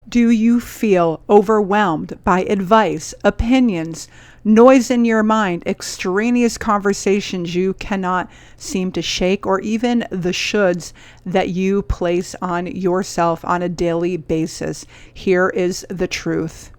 Do you feel overwhelmed by advice, opinions, noise in your mind, extraneous conversations you cannot seem to shake, or even the shoulds that you place on yourself on a daily basis? Here is the truth.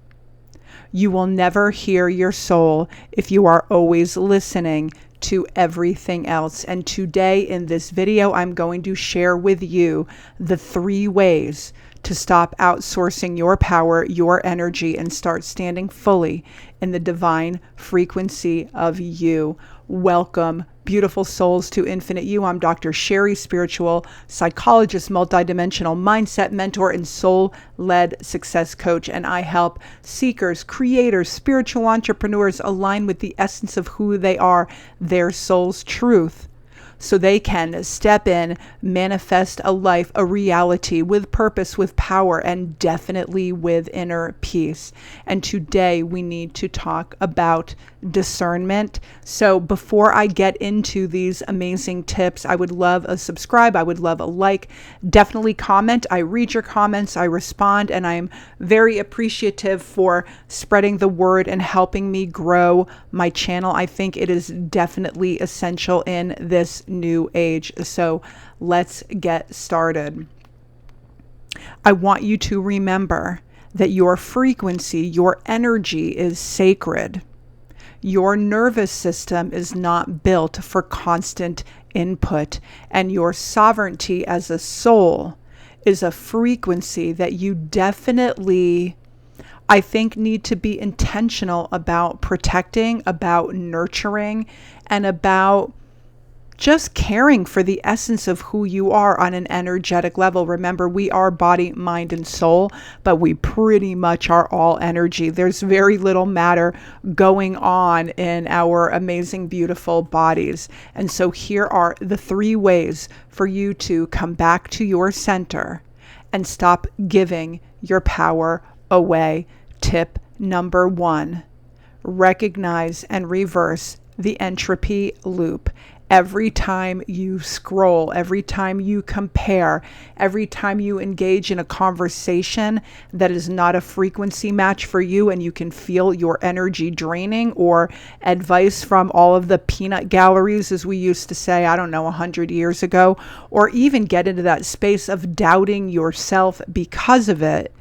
You will never hear your soul if you are always listening to everything else. And today in this video, I'm going to share with you the 3 ways to stop outsourcing your power, your energy, and start standing fully in the divine frequency of you. Welcome, beautiful souls, to Infinite You. I'm Dr. Sheri, spiritual psychologist, multidimensional mindset mentor, and soul-led success coach. And I help seekers, creators, spiritual entrepreneurs align with the essence of who they are, their soul's truth, so they can step in, manifest a life, a reality with purpose, with power, and definitely with inner peace. And today we need to talk about discernment. So before I get into these amazing tips, I would love a subscribe. I would love a like. Definitely comment. I read your comments. I respond, and I'm very appreciative for spreading the word and helping me grow my channel. I think it is definitely essential in this new age. So let's get started. I want you to remember that your frequency, your energy is sacred. Your nervous system is not built for constant input, and your sovereignty as a soul is a frequency that you definitely, I think, need to be intentional about protecting, about nurturing, and about just caring for the essence of who you are on an energetic level. Remember, we are body, mind, and soul, but we pretty much are all energy. There's very little matter going on in our amazing, beautiful bodies. And so here are the 3 ways for you to come back to your center and stop giving your power away. Tip number 1, recognize and reverse the entropy loop. Every time you scroll, every time you compare, every time you engage in a conversation that is not a frequency match for you and you can feel your energy draining, or advice from all of the peanut galleries, as we used to say, I don't know, 100 years ago, or even get into that space of doubting yourself because of it,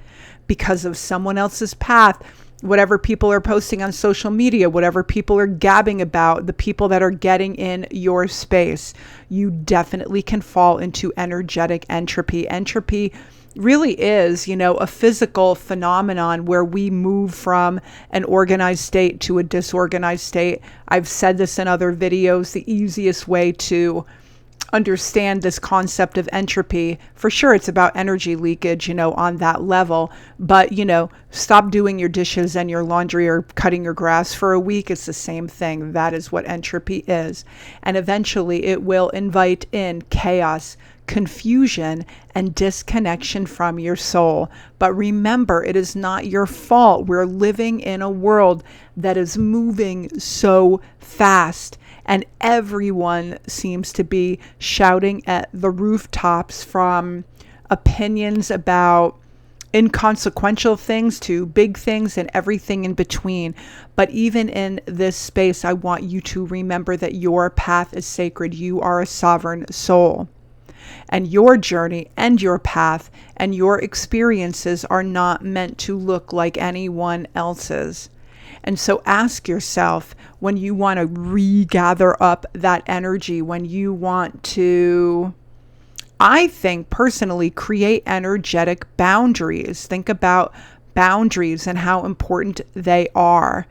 because of someone else's path, whatever people are posting on social media, whatever people are gabbing about, the people that are getting in your space, you definitely can fall into energetic entropy. Entropy really is, a physical phenomenon where we move from an organized state to a disorganized state. I've said this in other videos. The easiest way to understand this concept of entropy, for sure, it's about energy leakage, on that level. But, stop doing your dishes and your laundry or cutting your grass for a week. It's the same thing. That is what entropy is. And eventually it will invite in chaos, confusion, and disconnection from your soul. But remember, it is not your fault. We're living in a world that is moving so fast, and everyone seems to be shouting at the rooftops, from opinions about inconsequential things to big things and everything in between. But even in this space, I want you to remember that your path is sacred. You are a sovereign soul. And your journey and your path and your experiences are not meant to look like anyone else's. And so ask yourself, when you want to regather up that energy, when you want to, I think personally, create energetic boundaries. Think about boundaries and how important they are.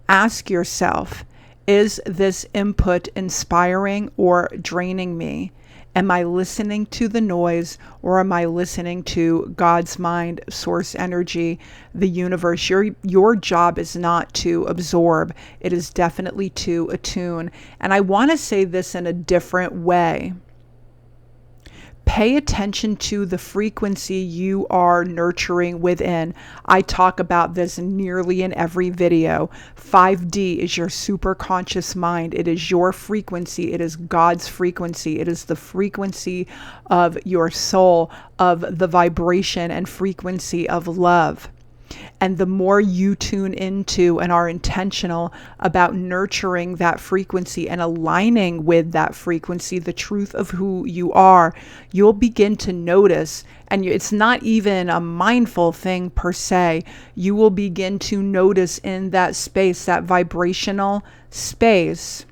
Ask yourself, is this input inspiring or draining me? Am I listening to the noise, or am I listening to God's mind, source energy, the universe? Your job is not to absorb. It is definitely to attune. And I want to say this in a different way. Pay attention to the frequency you are nurturing within. I talk about this nearly in every video. 5D is your superconscious mind. It is your frequency. It is God's frequency. It is the frequency of your soul, of the vibration and frequency of love. And the more you tune into and are intentional about nurturing that frequency and aligning with that frequency, the truth of who you are, you'll begin to notice, and it's not even a mindful thing per se, you will begin to notice in that space, that vibrational space,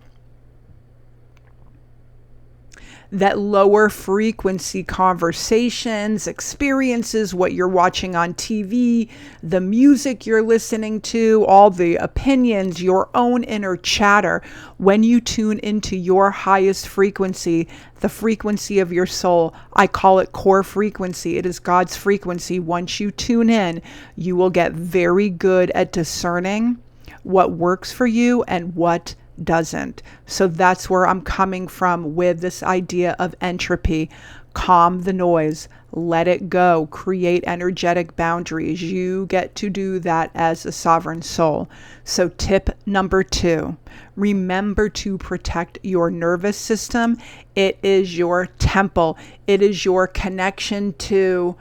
that lower frequency conversations, experiences, what you're watching on TV, the music you're listening to, all the opinions, your own inner chatter. When you tune into your highest frequency, the frequency of your soul, I call it core frequency. It is God's frequency. Once you tune in, you will get very good at discerning what works for you and what doesn't. So that's where I'm coming from with this idea of entropy. Calm the noise, let it go, create energetic boundaries. You get to do that as a sovereign soul. So tip number 2, remember to protect your nervous system. It is your temple. It is your connection to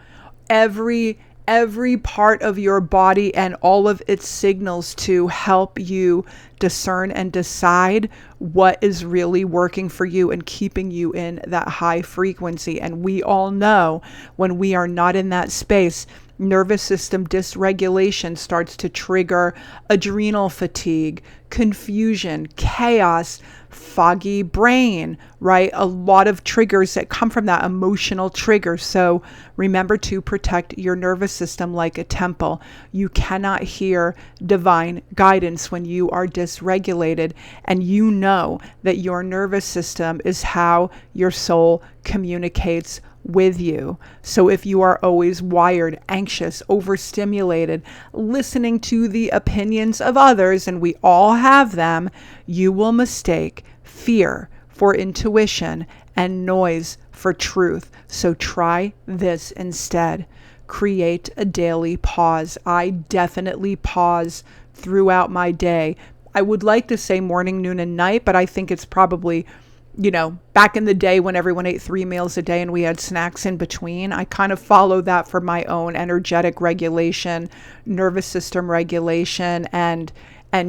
every part of your body and all of its signals to help you discern and decide what is really working for you and keeping you in that high frequency. And we all know when we are not in that space, nervous system dysregulation starts to trigger adrenal fatigue, confusion, chaos, foggy brain, right? A lot of triggers that come from that, emotional triggers. So remember to protect your nervous system like a temple. You cannot hear divine guidance when you are dysregulated, and you know that your nervous system is how your soul communicates with you. So if you are always wired, anxious, overstimulated, listening to the opinions of others, and we all have them, you will mistake fear for intuition and noise for truth. So try this instead. Create a daily pause. I definitely pause throughout my day. I would like to say morning, noon, and night, but I think it's probably, back in the day when everyone ate 3 meals a day and we had snacks in between, I kind of follow that for my own energetic regulation, nervous system regulation, and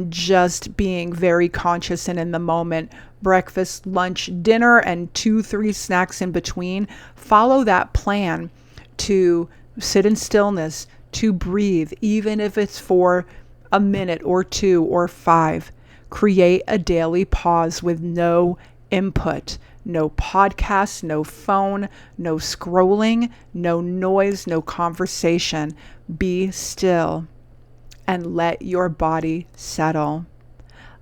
just being very conscious and in the moment. Breakfast, lunch, dinner, and 2-3 snacks in between. Follow that plan to sit in stillness, to breathe, even if it's for a minute or 2 or 5. Create a daily pause with no input, no podcast, no phone, no scrolling, no noise, no conversation. Be still and let your body settle.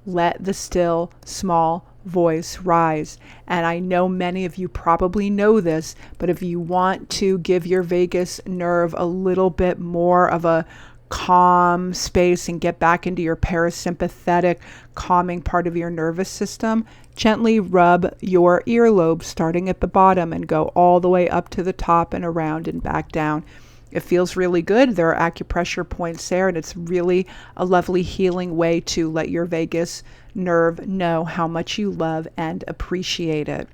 Let the still, small voice rise. And I know many of you probably know this, but if you want to give your vagus nerve a little bit more of a calm space and get back into your parasympathetic calming part of your nervous system, gently rub your earlobe starting at the bottom and go all the way up to the top and around and back down. It feels really good. There are acupressure points there, and it's really a lovely healing way to let your vagus nerve know how much you love and appreciate it.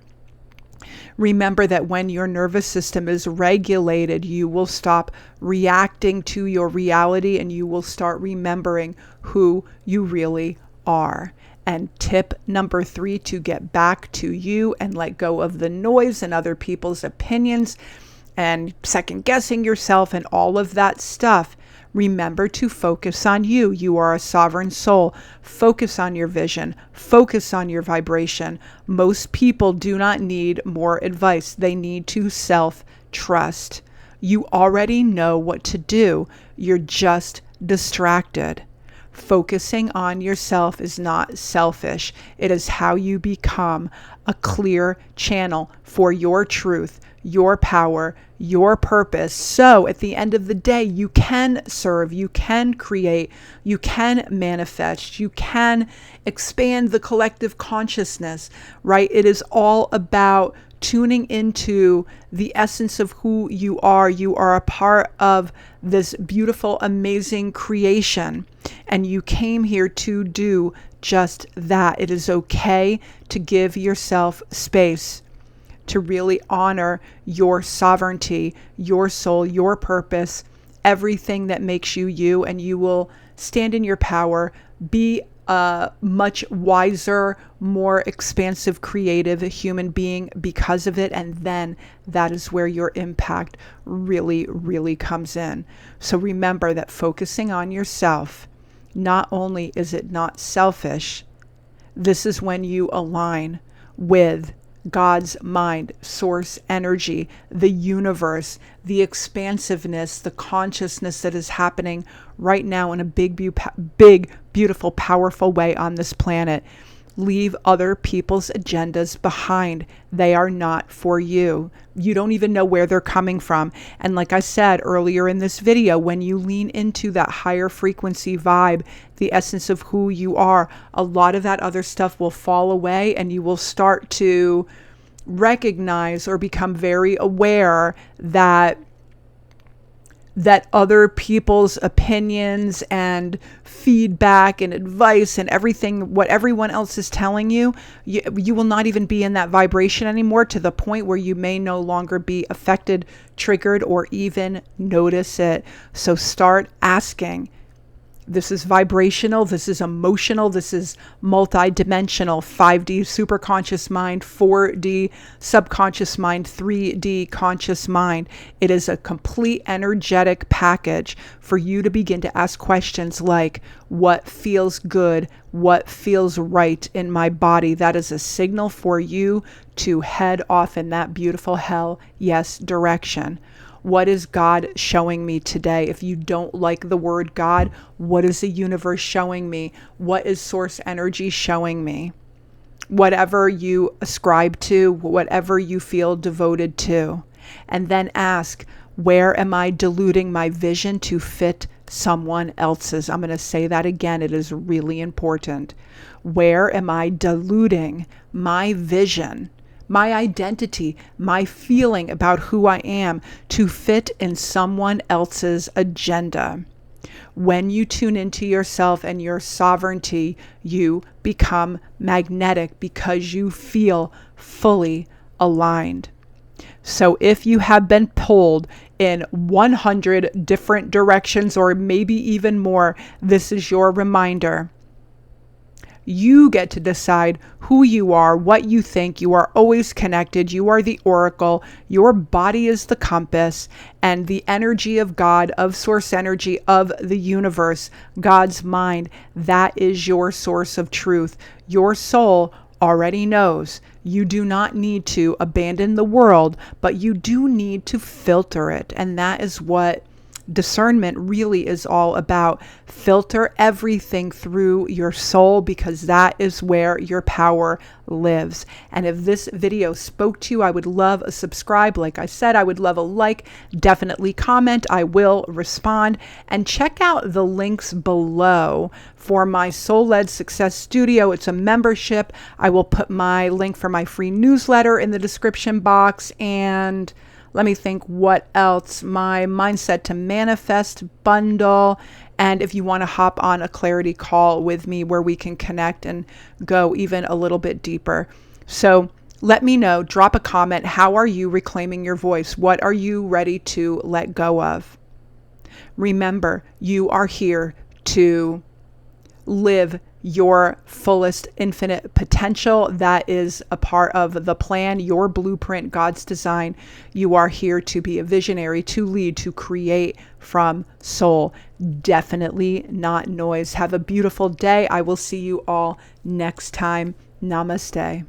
Remember that when your nervous system is regulated, you will stop reacting to your reality and you will start remembering who you really are. And tip number 3 to get back to you and let go of the noise and other people's opinions and second guessing yourself and all of that stuff. Remember to focus on you. You are a sovereign soul. Focus on your vision. Focus on your vibration. Most people do not need more advice. They need to self-trust. You already know what to do. You're just distracted. Focusing on yourself is not selfish. It is how you become a clear channel for your truth, your power, your purpose. So at the end of the day, you can serve, you can create, you can manifest, you can expand the collective consciousness, right? It is all about tuning into the essence of who you are. You are a part of this beautiful, amazing creation, and you came here to do just that. It is okay to give yourself space to really honor your sovereignty, your soul, your purpose, everything that makes you you, and you will stand in your power, be a much wiser, more expansive, creative human being because of it. And then that is where your impact really, really comes in. So remember that focusing on yourself, not only is it not selfish, this is when you align with God's mind, source energy, the universe, the expansiveness, the consciousness that is happening right now in a big, beautiful, powerful way on this planet. Leave other people's agendas behind. They are not for you. You don't even know where they're coming from. And like I said earlier in this video, when you lean into that higher frequency vibe, the essence of who you are, a lot of that other stuff will fall away, and you will start to recognize or become very aware that other people's opinions and feedback and advice and everything, what everyone else is telling you, you will not even be in that vibration anymore, to the point where you may no longer be affected, triggered, or even notice it. So start asking. This is vibrational, this is emotional, this is multidimensional, 5D superconscious mind, 4D subconscious mind, 3D conscious mind. It is a complete energetic package for you to begin to ask questions like, what feels good? What feels right in my body? That is a signal for you to head off in that beautiful hell yes direction. What is God showing me today? If you don't like the word God, what is the universe showing me? What is source energy showing me? Whatever you ascribe to, whatever you feel devoted to. And then ask, where am I diluting my vision to fit someone else's? I'm going to say that again. It is really important. Where am I diluting my vision, my identity, my feeling about who I am to fit in someone else's agenda? When you tune into yourself and your sovereignty, you become magnetic because you feel fully aligned. So if you have been pulled in 100 different directions, or maybe even more, this is your reminder. You get to decide who you are, what you think. You are always connected. You are the oracle. Your body is the compass, and the energy of God, of source energy, of the universe, God's mind, that is your source of truth. Your soul already knows. You do not need to abandon the world, but you do need to filter it. And that is what discernment really is all about. Filter everything through your soul, because that is where your power lives. And if this video spoke to you, I would love a subscribe. Like I said, I would love a like. Definitely comment. I will respond. And check out the links below for my Soul-Led Success Studio. It's a membership. I will put my link for my free newsletter in the description box. And let me think what else. My Mindset to Manifest bundle. And if you want to hop on a clarity call with me where we can connect and go even a little bit deeper. So let me know, drop a comment. How are you reclaiming your voice? What are you ready to let go of? Remember, you are here to live your fullest infinite potential. That is a part of the plan, your blueprint, God's design. You are here to be a visionary, to lead, to create from soul. Definitely not noise. Have a beautiful day. I will see you all next time. Namaste.